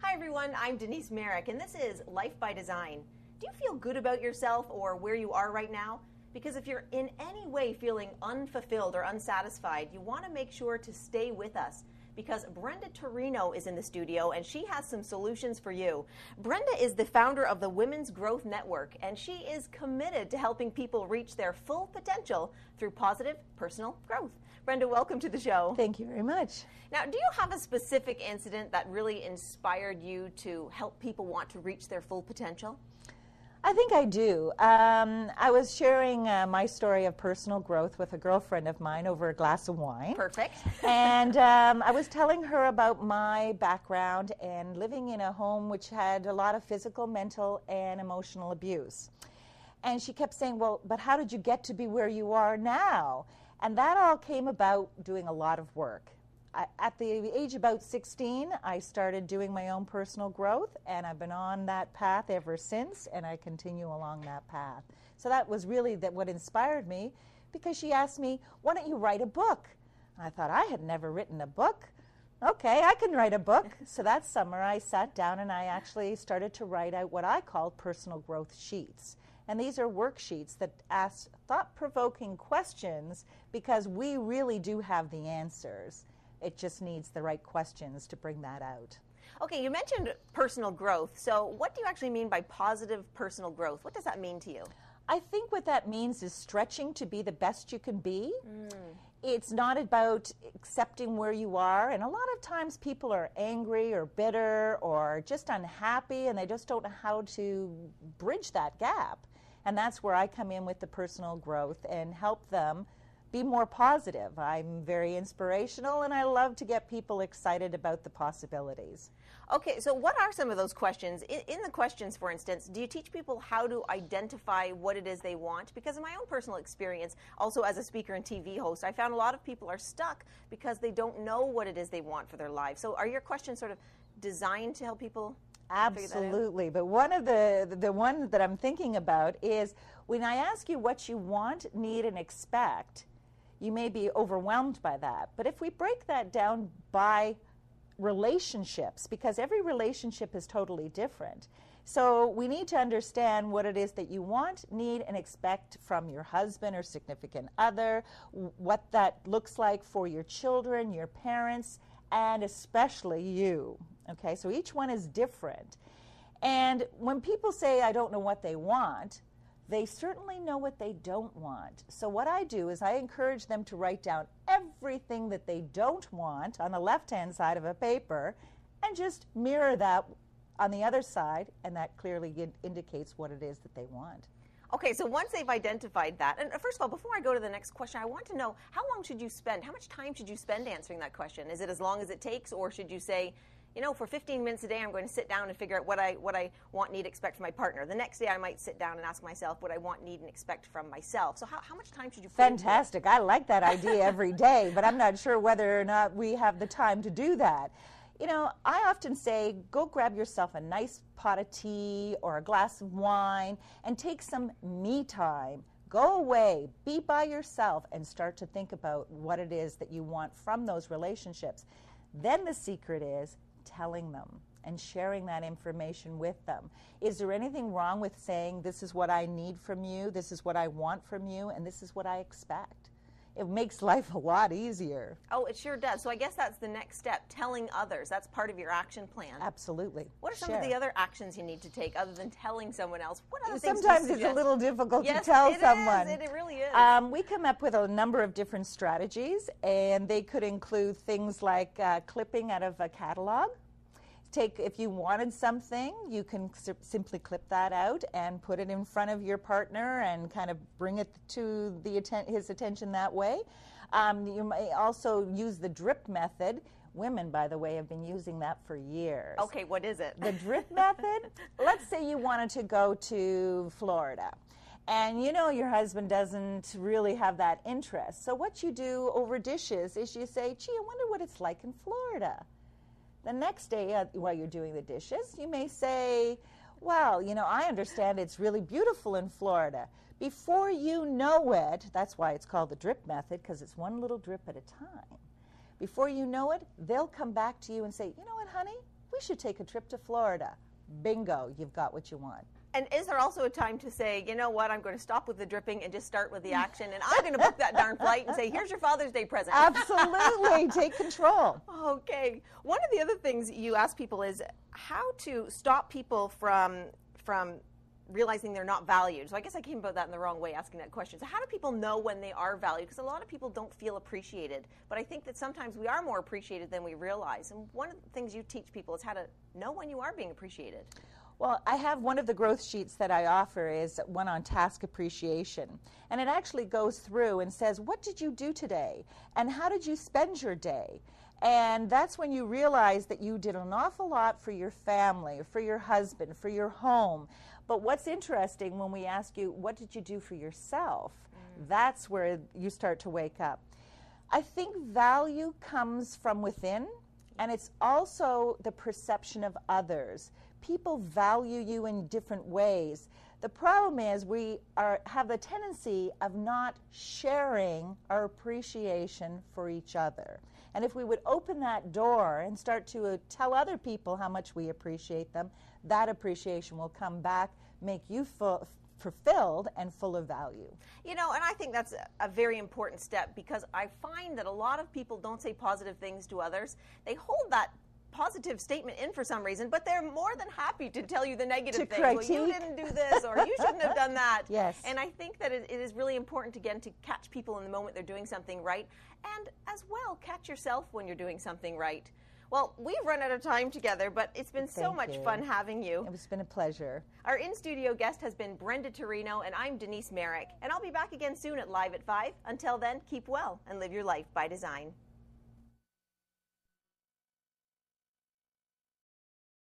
Hi everyone, I'm Denise Marek, and this is Life by Design. Do you feel good about yourself or where you are right now? Because if you're in any way feeling unfulfilled or unsatisfied, you want to make sure to stay with us, because Brenda Turino is in the studio and she has some solutions for you. Brenda is the founder of the Women's Growth Network, and she is committed to helping people reach their full potential through positive personal growth. Brenda, welcome to the show. Thank you very much. Now, do you have a specific incident that really inspired you to help people want to reach their full potential? I think I do. I was sharing my story of personal growth with a girlfriend of mine over a glass of wine. Perfect. And I was telling her about my background and living in a home which had a lot of physical, mental, and emotional abuse. And she kept saying, well, but how did you get to be where you are now? And that all came about doing a lot of work. At the age of about 16, I started doing my own personal growth, and I've been on that path ever since, and I continue along that path. So that was really what inspired me, because she asked me, why don't you write a book? And I thought, I had never written a book. Okay, I can write a book. So that summer I sat down and I actually started to write out what I called personal growth sheets. And these are worksheets that ask thought-provoking questions, because we really do have the answers. It just needs the right questions to bring that out. Okay, you mentioned personal growth. So what do you actually mean by positive personal growth? What does that mean to you? I think what that means is stretching to be the best you can be. It's not about accepting where you are. And a lot of times people are angry or bitter or just unhappy, and they just don't know how to bridge that gap. And that's where I come in with the personal growth and help them be more positive. I'm very inspirational, and I love to get people excited about the possibilities. Okay, so what are some of those questions? In the questions, for instance, do you teach people how to identify what it is they want? Because in my own personal experience, also as a speaker and TV host, I found a lot of people are stuck because they don't know what it is they want for their lives. So are your questions sort of designed to help people? Absolutely, but one of the one that I'm thinking about is when I ask you what you want, need, and expect, you may be overwhelmed by that. But if we break that down by relationships, because every relationship is totally different, so we need to understand what it is that you want, need, and expect from your husband or significant other, what that looks like for your children, your parents, and especially you. Okay, so each one is different. And when people say, I don't know what they want, they certainly know what they don't want. So what I do is I encourage them to write down everything that they don't want on the left-hand side of a paper and just mirror that on the other side, and that clearly indicates what it is that they want. Okay, so once they've identified that, and first of all, before I go to the next question, I want to know, how long should you spend, how much time should you spend answering that question? Is it as long as it takes, or should you say, you know, for 15 minutes a day, I'm going to sit down and figure out what I want, need, expect from my partner. The next day, I might sit down and ask myself what I want, need, and expect from myself. So how much time should you put into it? Fantastic. I like that idea every day, but I'm not sure whether or not we have the time to do that. You know, I often say, go grab yourself a nice pot of tea or a glass of wine and take some me time. Go away, be by yourself, and start to think about what it is that you want from those relationships. Then the secret is telling them and sharing that information with them. Is there anything wrong with saying, this is what I need from you, this is what I want from you, and this is what I expect? It makes life a lot easier. Oh, it sure does. So I guess that's the next step, telling others. That's part of your action plan. Absolutely. What are some of the other actions you need to take other than telling someone else? What other things Sometimes do you it's suggest? a little difficult Yes, to tell someone. It really is. We come up with a number of different strategies, and they could include things like clipping out of a catalog. If you wanted something, you can simply clip that out and put it in front of your partner and kind of bring it to his attention that way. You may also use the drip method. Women, by the way, have been using that for years. Okay, what is it? The drip method, let's say you wanted to go to Florida, and you know your husband doesn't really have that interest. So what you do over dishes is you say, gee, I wonder what it's like in Florida. The next day, while you're doing the dishes, you may say, well, you know, I understand it's really beautiful in Florida. Before you know it, that's why it's called the drip method, because it's one little drip at a time. Before you know it, they'll come back to you and say, you know what, honey, we should take a trip to Florida. Bingo, you've got what you want. And is there also a time to say, you know what, I'm going to stop with the dripping and just start with the action, and I'm going to book that darn flight and say, here's your Father's Day present? Absolutely. Take control. Okay. One of the other things you ask people is how to stop people from realizing they're not valued. So I guess I came about that in the wrong way, asking that question. So how do people know when they are valued? Because a lot of people don't feel appreciated. But I think that sometimes we are more appreciated than we realize. And one of the things you teach people is how to know when you are being appreciated. Well, I have one of the growth sheets that I offer is one on task appreciation. And it actually goes through and says, what did you do today? And how did you spend your day? And that's when you realize that you did an awful lot for your family, for your husband, for your home. But what's interesting when we ask you, what did you do for yourself? That's where you start to wake up. I think value comes from within, and it's also the perception of others. People value you in different ways. The problem is we have the tendency of not sharing our appreciation for each other. And if we would open that door and start to tell other people how much we appreciate them, that appreciation will come back, make you fulfilled and full of value. You know, and I think that's a very important step, because I find that a lot of people don't say positive things to others. They hold that positive statement in for some reason, but they're more than happy to tell you the negative things. Well, you didn't do this, or you shouldn't have done that. Yes. And I think that it is really important, again, to catch people in the moment they're doing something right, and as well, catch yourself when you're doing something right. Well, we've run out of time together, but it's been so much fun having you. It's been a pleasure. Our in-studio guest has been Brenda Turino, and I'm Denise Marek. And I'll be back again soon at Live at 5. Until then, keep well and live your life by design.